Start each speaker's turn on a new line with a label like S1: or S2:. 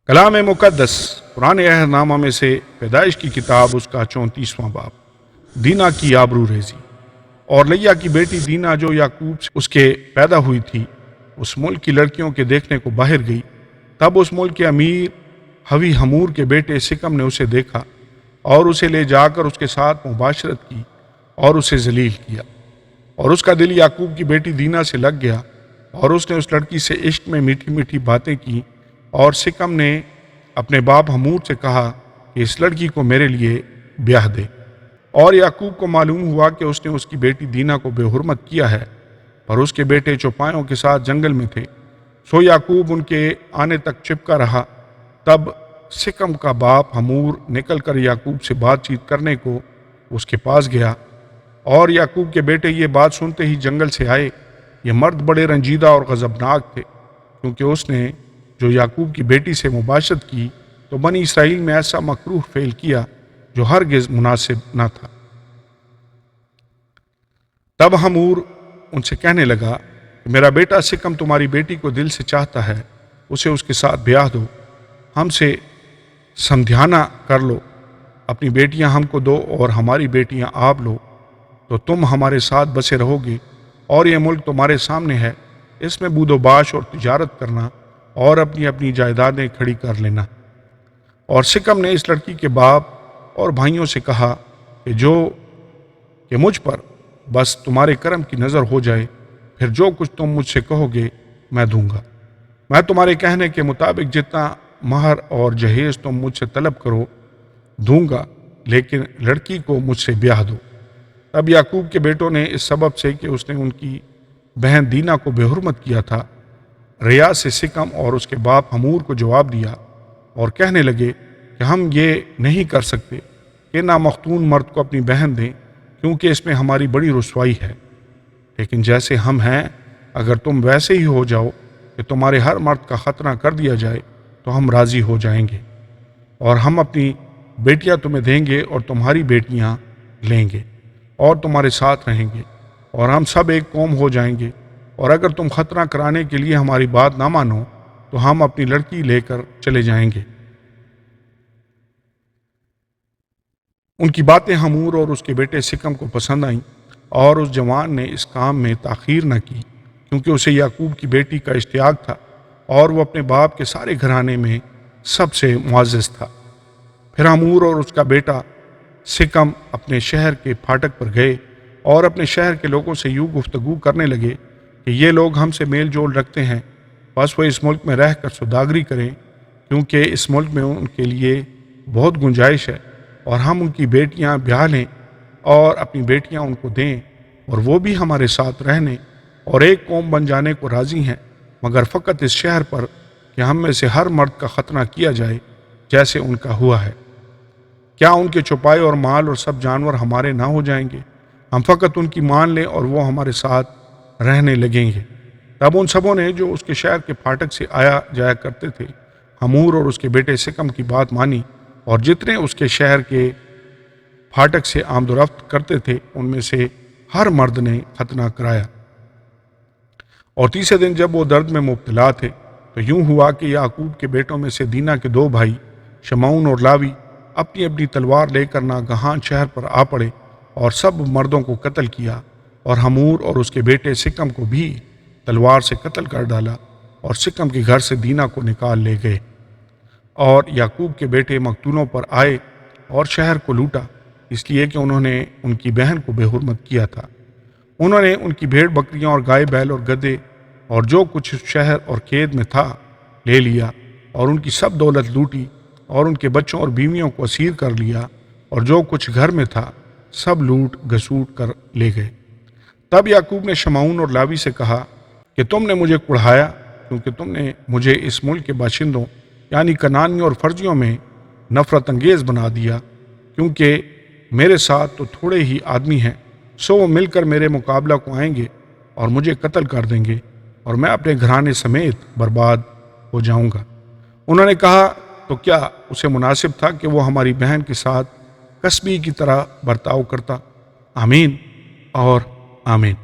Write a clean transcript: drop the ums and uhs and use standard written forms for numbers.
S1: کلام مقدس قرآن عہد نامہ میں سے پیدائش کی کتاب اس کا 34واں باب، دینا کی آبرو ریزی۔ اور لیا کی بیٹی دینا جو یعقوب سے اس کے پیدا ہوئی تھی، اس ملک کی لڑکیوں کے دیکھنے کو باہر گئی۔ تب اس ملک کے امیر ہوی حمور کے بیٹے سکم نے اسے دیکھا اور اسے لے جا کر اس کے ساتھ مباشرت کی اور اسے ذلیل کیا، اور اس کا دل یعقوب کی بیٹی دینا سے لگ گیا، اور اس نے اس لڑکی سے عشق میں میٹھی میٹھی باتیں کی۔ اور سکم نے اپنے باپ حمور سے کہا کہ اس لڑکی کو میرے لیے بیاہ دے۔ اور یعقوب کو معلوم ہوا کہ اس نے اس کی بیٹی دینا کو بے حرمت کیا ہے، پر اس کے بیٹے چوپایوں کے ساتھ جنگل میں تھے، سو یعقوب ان کے آنے تک چپکا رہا۔ تب سکم کا باپ حمور نکل کر یعقوب سے بات چیت کرنے کو اس کے پاس گیا، اور یعقوب کے بیٹے یہ بات سنتے ہی جنگل سے آئے۔ یہ مرد بڑے رنجیدہ اور غضبناک تھے، کیونکہ اس نے جو یعقوب کی بیٹی سے مباشرت کی تو بنی اسرائیل میں ایسا مکروہ فعل کیا جو ہرگز مناسب نہ تھا۔ تب حمور ان سے کہنے لگا کہ میرا بیٹا سکم تمہاری بیٹی کو دل سے چاہتا ہے، اسے اس کے ساتھ بیاہ دو، ہم سے سمدھیانہ کر لو، اپنی بیٹیاں ہم کو دو اور ہماری بیٹیاں آپ لو، تو تم ہمارے ساتھ بسے رہو گے، اور یہ ملک تمہارے سامنے ہے، اس میں بود و باش اور تجارت کرنا اور اپنی اپنی جائیدادیں کھڑی کر لینا۔ اور سکم نے اس لڑکی کے باپ اور بھائیوں سے کہا کہ مجھ پر بس تمہارے کرم کی نظر ہو جائے، پھر جو کچھ تم مجھ سے کہو گے میں دوں گا۔ میں تمہارے کہنے کے مطابق جتنا مہر اور جہیز تم مجھ سے طلب کرو دوں گا، لیکن لڑکی کو مجھ سے بیاہ دو۔ تب یعقوب کے بیٹوں نے اس سبب سے کہ اس نے ان کی بہن دینا کو بے حرمت کیا تھا، ریا سے سکم اور اس کے باپ حمور کو جواب دیا اور کہنے لگے کہ ہم یہ نہیں کر سکتے کہ نامختون مرد کو اپنی بہن دیں، کیونکہ اس میں ہماری بڑی رسوائی ہے۔ لیکن جیسے ہم ہیں، اگر تم ویسے ہی ہو جاؤ کہ تمہارے ہر مرد کا ختنہ کر دیا جائے تو ہم راضی ہو جائیں گے، اور ہم اپنی بیٹیاں تمہیں دیں گے اور تمہاری بیٹیاں لیں گے اور تمہارے ساتھ رہیں گے، اور ہم سب ایک قوم ہو جائیں گے۔ اور اگر تم ختنہ کرانے کے لیے ہماری بات نہ مانو تو ہم اپنی لڑکی لے کر چلے جائیں گے۔ ان کی باتیں حمور اور اس کے بیٹے سکم کو پسند آئیں، اور اس جوان نے اس کام میں تاخیر نہ کی، کیونکہ اسے یعقوب کی بیٹی کا اشتیاق تھا، اور وہ اپنے باپ کے سارے گھرانے میں سب سے معزز تھا۔ پھر حمور اور اس کا بیٹا سکم اپنے شہر کے پھاٹک پر گئے اور اپنے شہر کے لوگوں سے یوں گفتگو کرنے لگے کہ یہ لوگ ہم سے میل جول رکھتے ہیں، بس وہ اس ملک میں رہ کر سوداگری کریں، کیونکہ اس ملک میں ان کے لیے بہت گنجائش ہے، اور ہم ان کی بیٹیاں بیاہ لیں اور اپنی بیٹیاں ان کو دیں، اور وہ بھی ہمارے ساتھ رہنے اور ایک قوم بن جانے کو راضی ہیں، مگر فقط اس شہر پر کہ ہم میں سے ہر مرد کا ختنہ کیا جائے جیسے ان کا ہوا ہے۔ کیا ان کے چوپائے اور مال اور سب جانور ہمارے نہ ہو جائیں گے؟ ہم فقط ان کی مان لیں اور وہ ہمارے ساتھ رہنے لگیں گے۔ تب ان سبوں نے جو اس کے شہر کے پھاٹک سے آیا جایا کرتے تھے حمور اور اس کے بیٹے سکم کی بات مانی، اور جتنے اس کے شہر کے پھاٹک سے آمد و رفت کرتے تھے ان میں سے ہر مرد نے ختنہ کرایا۔ اور تیسرے دن جب وہ درد میں مبتلا تھے تو یوں ہوا کہ یعقوب کے بیٹوں میں سے دینا کے دو بھائی شمعون اور لاوی اپنی اپنی تلوار لے کر ناگہان شہر پر آ پڑے اور سب مردوں کو قتل کیا، اور حمور اور اس کے بیٹے سکم کو بھی تلوار سے قتل کر ڈالا، اور سکم کے گھر سے دینا کو نکال لے گئے۔ اور یعقوب کے بیٹے مقتولوں پر آئے اور شہر کو لوٹا، اس لیے کہ انہوں نے ان کی بہن کو بے حرمت کیا تھا۔ انہوں نے ان کی بھیڑ بکریاں اور گائے بیل اور گدھے اور جو کچھ شہر اور کھیت میں تھا لے لیا، اور ان کی سب دولت لوٹی، اور ان کے بچوں اور بیویوں کو اسیر کر لیا، اور جو کچھ گھر میں تھا سب لوٹ گھسوٹ کر لے گئے۔ تب یعقوب نے شمعون اور لاوی سے کہا کہ تم نے مجھے کڑھایا، کیونکہ تم نے مجھے اس ملک کے باشندوں یعنی کنانیوں اور فرزیوں میں نفرت انگیز بنا دیا، کیونکہ میرے ساتھ تو تھوڑے ہی آدمی ہیں، سو وہ مل کر میرے مقابلہ کو آئیں گے اور مجھے قتل کر دیں گے، اور میں اپنے گھرانے سمیت برباد ہو جاؤں گا۔ انہوں نے کہا تو کیا اسے مناسب تھا کہ وہ ہماری بہن کے ساتھ کسبی کی طرح برتاؤ کرتا؟ آمین اور آمین۔